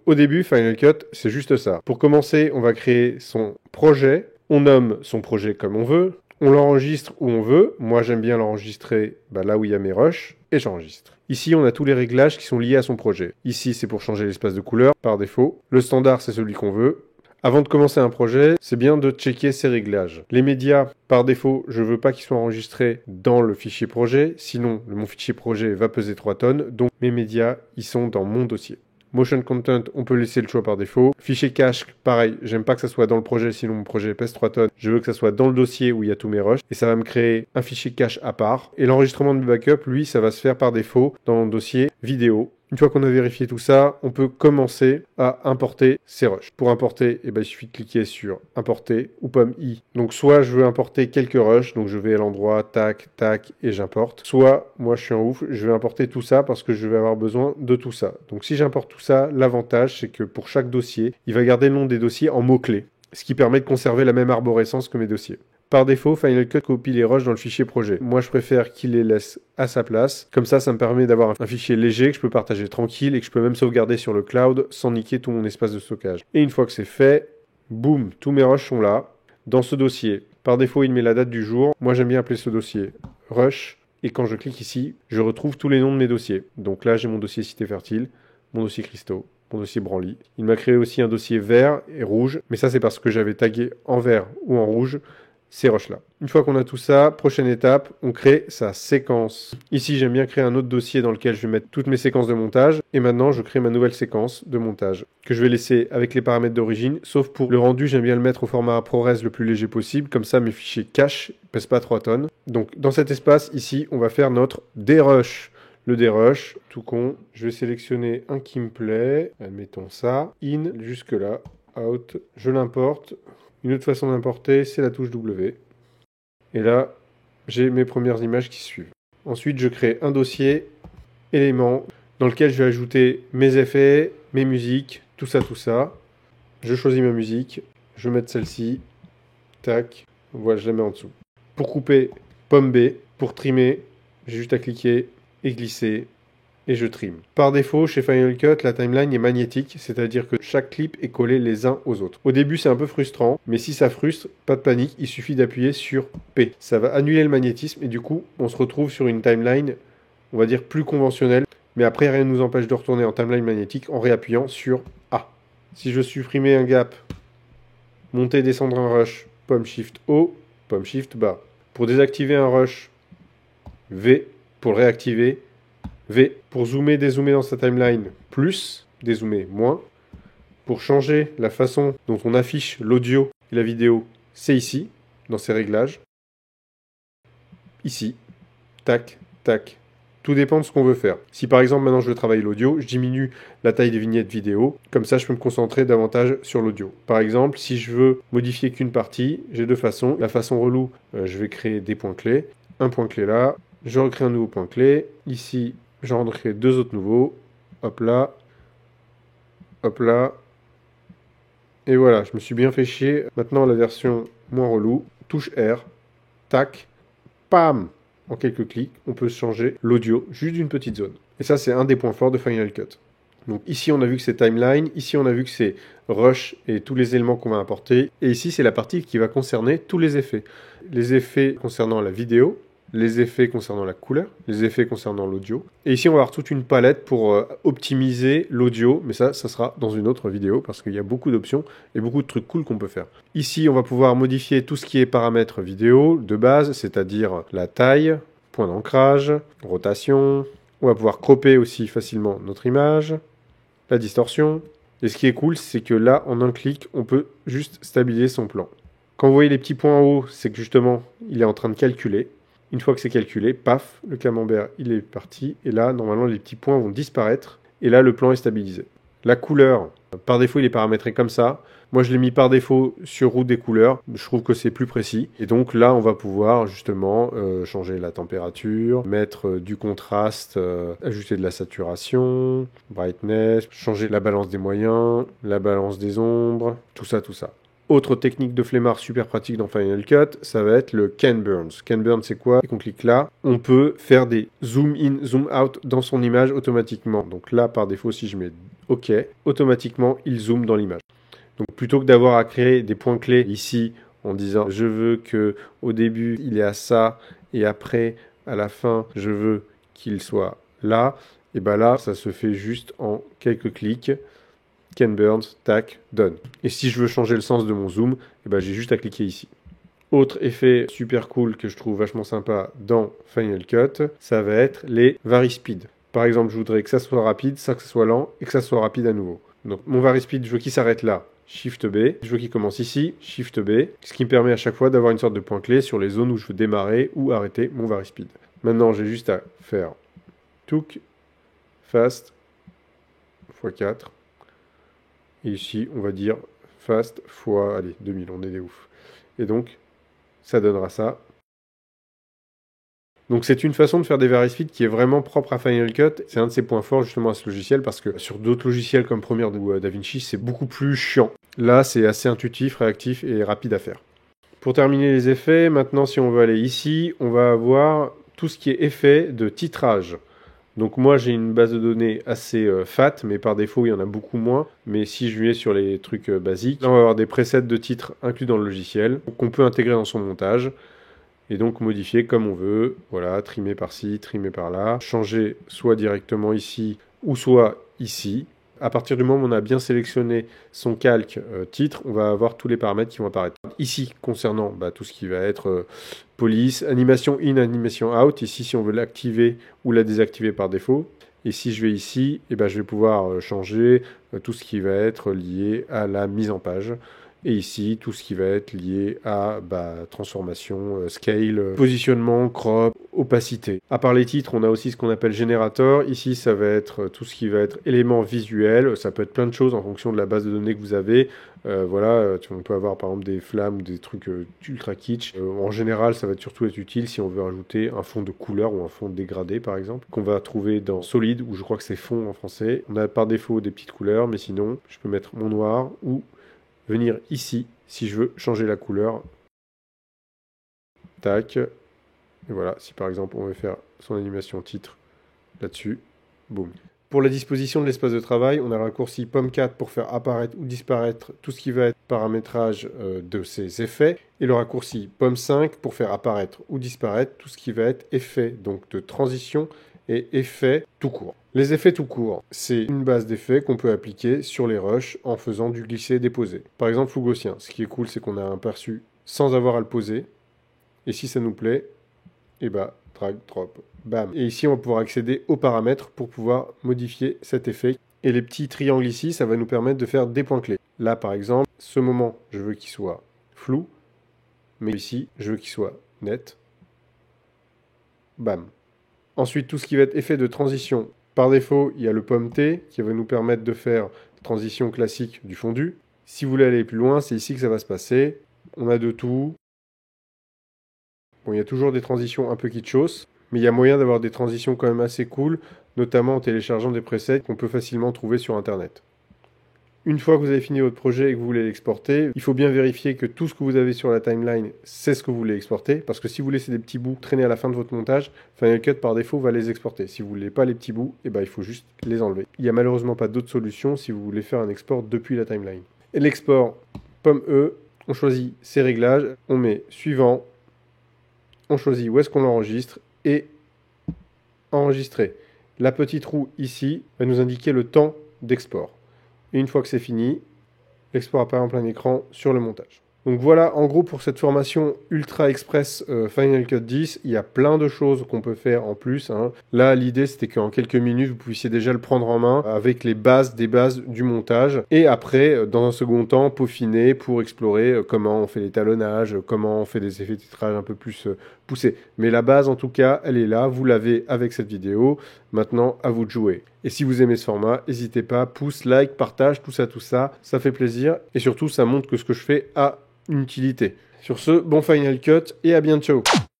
Au début, Final Cut, c'est juste ça. Pour commencer, on va créer son projet. On nomme son projet comme on veut. On l'enregistre où on veut. Moi, j'aime bien l'enregistrer là où il y a mes rushs. Et j'enregistre. Ici, on a tous les réglages qui sont liés à son projet. Ici, c'est pour changer l'espace de couleur par défaut. Le standard, c'est celui qu'on veut. Avant de commencer un projet, c'est bien de checker ces réglages. Les médias, par défaut, je ne veux pas qu'ils soient enregistrés dans le fichier projet. Sinon, mon fichier projet va peser 3 tonnes. Donc, mes médias, ils sont dans mon dossier. Motion Content, on peut laisser le choix par défaut. Fichier cache, pareil, j'aime pas que ça soit dans le projet, sinon mon projet pèse 3 tonnes. Je veux que ça soit dans le dossier où il y a tous mes rushs. Et ça va me créer un fichier cache à part. Et l'enregistrement de backup, lui, ça va se faire par défaut dans le dossier vidéo. Une fois qu'on a vérifié tout ça, on peut commencer à importer ces rushs. Pour importer, il suffit de cliquer sur importer ou pomme i. Donc soit je veux importer quelques rushs, donc je vais à l'endroit, tac, tac, et j'importe. Soit, moi je suis en ouf, je vais importer tout ça parce que je vais avoir besoin de tout ça. Donc si j'importe tout ça, l'avantage c'est que pour chaque dossier, il va garder le nom des dossiers en mots-clés, ce qui permet de conserver la même arborescence que mes dossiers. Par défaut, Final Cut copie les rushs dans le fichier projet. Moi, je préfère qu'il les laisse à sa place. Comme ça me permet d'avoir un fichier léger que je peux partager tranquille et que je peux même sauvegarder sur le cloud sans niquer tout mon espace de stockage. Et une fois que c'est fait, boum, tous mes rushs sont là, dans ce dossier. Par défaut, il met la date du jour. Moi, j'aime bien appeler ce dossier rush. Et quand je clique ici, je retrouve tous les noms de mes dossiers. Donc là, j'ai mon dossier Cité Fertile, mon dossier Christo, mon dossier Branly. Il m'a créé aussi un dossier vert et rouge. Mais ça, c'est parce que j'avais tagué en vert ou en rouge ces rushs-là. Une fois qu'on a tout ça, prochaine étape, on crée sa séquence. Ici, j'aime bien créer un autre dossier dans lequel je vais mettre toutes mes séquences de montage. Et maintenant, je crée ma nouvelle séquence de montage que je vais laisser avec les paramètres d'origine. Sauf pour le rendu, j'aime bien le mettre au format ProRes le plus léger possible. Comme ça, mes fichiers cache ne pèsent pas 3 tonnes. Donc, dans cet espace, ici, on va faire notre derush. Le derush, tout con, je vais sélectionner un qui me plaît. Admettons ça. In, jusque là. Out, je l'importe. Une autre façon d'importer, c'est la touche W. Et là, j'ai mes premières images qui suivent. Ensuite, je crée un dossier, éléments, dans lequel je vais ajouter mes effets, mes musiques, tout ça. Je choisis ma musique, je vais mettre celle-ci, tac, voilà, je la mets en dessous. Pour couper, pomme B. Pour trimer, j'ai juste à cliquer et glisser. Et je trim. Par défaut, chez Final Cut, la timeline est magnétique, c'est-à-dire que chaque clip est collé les uns aux autres. Au début, c'est un peu frustrant, mais si ça frustre, pas de panique, il suffit d'appuyer sur P. Ça va annuler le magnétisme et du coup, on se retrouve sur une timeline, on va dire, plus conventionnelle. Mais après, rien ne nous empêche de retourner en timeline magnétique en réappuyant sur A. Si je veux supprimer un gap, monter, descendre un rush, pomme shift haut, pomme shift bas. Pour désactiver un rush, V. Pour le réactiver, V. Pour zoomer, dézoomer dans sa timeline, plus, dézoomer, moins. Pour changer la façon dont on affiche l'audio et la vidéo, c'est ici, dans ces réglages. Ici, tac, tac. Tout dépend de ce qu'on veut faire. Si par exemple maintenant je veux travailler l'audio, je diminue la taille des vignettes vidéo, comme ça je peux me concentrer davantage sur l'audio. Par exemple, si je veux modifier qu'une partie, j'ai deux façons. La façon relou, je vais créer des points clés. Un point clé là, je recrée un nouveau point clé. Ici, j'en recrée deux autres nouveaux. Hop là. Hop là. Et voilà, je me suis bien fait chier. Maintenant, la version moins relou. Touche R. Tac. Pam. En quelques clics, on peut changer l'audio juste d'une petite zone. Et ça, c'est un des points forts de Final Cut. Donc ici, on a vu que c'est timeline. Ici, on a vu que c'est rush et tous les éléments qu'on va importer. Et ici, c'est la partie qui va concerner tous les effets. Les effets concernant la vidéo, les effets concernant la couleur, les effets concernant l'audio. Et ici, on va avoir toute une palette pour optimiser l'audio, mais ça sera dans une autre vidéo parce qu'il y a beaucoup d'options et beaucoup de trucs cool qu'on peut faire. Ici, on va pouvoir modifier tout ce qui est paramètres vidéo de base, c'est-à-dire la taille, point d'ancrage, rotation. On va pouvoir cropper aussi facilement notre image, la distorsion. Et ce qui est cool, c'est que là, en un clic, on peut juste stabiliser son plan. Quand vous voyez les petits points en haut, c'est que justement, il est en train de calculer. Une fois que c'est calculé, paf, le camembert, il est parti. Et là, normalement, les petits points vont disparaître. Et là, le plan est stabilisé. La couleur, par défaut, il est paramétré comme ça. Moi, je l'ai mis par défaut sur route des couleurs. Je trouve que c'est plus précis. Et donc là, on va pouvoir justement changer la température, mettre du contraste, ajouter de la saturation, brightness, changer la balance des moyens, la balance des ombres, tout ça, tout ça. Autre technique de flemmard super pratique dans Final Cut, ça va être le Ken Burns. Ken Burns, c'est quoi? Dès qu'on clique là, on peut faire des zoom in, zoom out dans son image automatiquement. Donc là, par défaut, si je mets OK, automatiquement, il zoome dans l'image. Donc plutôt que d'avoir à créer des points clés ici en disant je veux que au début il est à ça et après à la fin je veux qu'il soit là, et ben là ça se fait juste en quelques clics. Ken Burns, tac, done. Et si je veux changer le sens de mon zoom, et ben j'ai juste à cliquer ici. Autre effet super cool que je trouve vachement sympa dans Final Cut, ça va être les varispeed. Par exemple, je voudrais que ça soit rapide, ça que ça soit lent et que ça soit rapide à nouveau. Donc mon varispeed, je veux qu'il s'arrête là. Shift B, je veux qu'il commence ici, Shift B, ce qui me permet à chaque fois d'avoir une sorte de point clé sur les zones où je veux démarrer ou arrêter mon varispeed. Maintenant, j'ai juste à faire took, fast, x4, et ici, on va dire fast fois, allez, 2000, on est des ouf. Et donc, ça donnera ça. Donc c'est une façon de faire des varispeed qui est vraiment propre à Final Cut. C'est un de ses points forts justement à ce logiciel parce que sur d'autres logiciels comme Premiere ou DaVinci, c'est beaucoup plus chiant. Là, c'est assez intuitif, réactif et rapide à faire. Pour terminer les effets, maintenant si on veut aller ici, on va avoir tout ce qui est effet de titrage. Donc moi j'ai une base de données assez fat, mais par défaut il y en a beaucoup moins. Mais si je vais sur les trucs basiques, là on va avoir des presets de titres inclus dans le logiciel, qu'on peut intégrer dans son montage. Et donc modifier comme on veut, voilà, trimer par-ci, trimer par-là, changer soit directement ici ou soit ici. À partir du moment où on a bien sélectionné son calque titre, on va avoir tous les paramètres qui vont apparaître. Ici, concernant tout ce qui va être police, animation in, animation out, ici si on veut l'activer ou la désactiver par défaut. Et si je vais ici, je vais pouvoir changer tout ce qui va être lié à la mise en page. Et ici, tout ce qui va être lié à transformation, scale, positionnement, crop, opacité. À part les titres, on a aussi ce qu'on appelle générateur. Ici, ça va être tout ce qui va être éléments visuels. Ça peut être plein de choses en fonction de la base de données que vous avez. On peut avoir par exemple des flammes, des trucs ultra kitsch. En général, ça va surtout être utile si on veut rajouter un fond de couleur ou un fond dégradé par exemple, qu'on va trouver dans Solid, ou je crois que c'est fond en français. On a par défaut des petites couleurs, mais sinon, je peux mettre mon noir ou venir ici si je veux changer la couleur. Tac. Et voilà, si par exemple on veut faire son animation titre là-dessus, boum. Pour la disposition de l'espace de travail, on a le raccourci POM4 pour faire apparaître ou disparaître tout ce qui va être paramétrage de ces effets, et le raccourci POM5 pour faire apparaître ou disparaître tout ce qui va être effet, donc de transition et effet tout court. Les effets tout court, c'est une base d'effets qu'on peut appliquer sur les rushs en faisant du glisser-déposer. Par exemple, flou gaussien. Ce qui est cool, c'est qu'on a un perçu sans avoir à le poser. Et si ça nous plaît, drag, drop, bam. Et ici, on va pouvoir accéder aux paramètres pour pouvoir modifier cet effet. Et les petits triangles ici, ça va nous permettre de faire des points clés. Là, par exemple, ce moment, je veux qu'il soit flou. Mais ici, je veux qu'il soit net. Bam. Ensuite, tout ce qui va être effet de transition. Par défaut, il y a le POM-T qui va nous permettre de faire transition classique du fondu. Si vous voulez aller plus loin, c'est ici que ça va se passer. On a de tout. Bon, il y a toujours des transitions un peu kitschos, mais il y a moyen d'avoir des transitions quand même assez cool, notamment en téléchargeant des presets qu'on peut facilement trouver sur Internet. Une fois que vous avez fini votre projet et que vous voulez l'exporter, il faut bien vérifier que tout ce que vous avez sur la timeline, c'est ce que vous voulez exporter. Parce que si vous laissez des petits bouts traîner à la fin de votre montage, Final Cut par défaut va les exporter. Si vous ne voulez pas les petits bouts, il faut juste les enlever. Il n'y a malheureusement pas d'autre solution si vous voulez faire un export depuis la timeline. Et l'export POM-E, on choisit ses réglages, on met suivant, on choisit où est-ce qu'on l'enregistre et enregistrer. La petite roue ici va nous indiquer le temps d'export. Et une fois que c'est fini, l'export apparaît en plein écran sur le montage. Donc voilà, en gros, pour cette formation Ultra Express Final Cut 10, il y a plein de choses qu'on peut faire en plus. Là, l'idée, c'était qu'en quelques minutes, vous puissiez déjà le prendre en main avec les bases des bases du montage. Et après, dans un second temps, peaufiner pour explorer comment on fait l'étalonnage, comment on fait des effets de titrage un peu plus poussés. Mais la base, en tout cas, elle est là. Vous l'avez avec cette vidéo. Maintenant, à vous de jouer. Et si vous aimez ce format, n'hésitez pas, pouce, like, partage, tout ça fait plaisir. Et surtout, ça montre que ce que je fais a une utilité. Sur ce, bon Final Cut et à bientôt.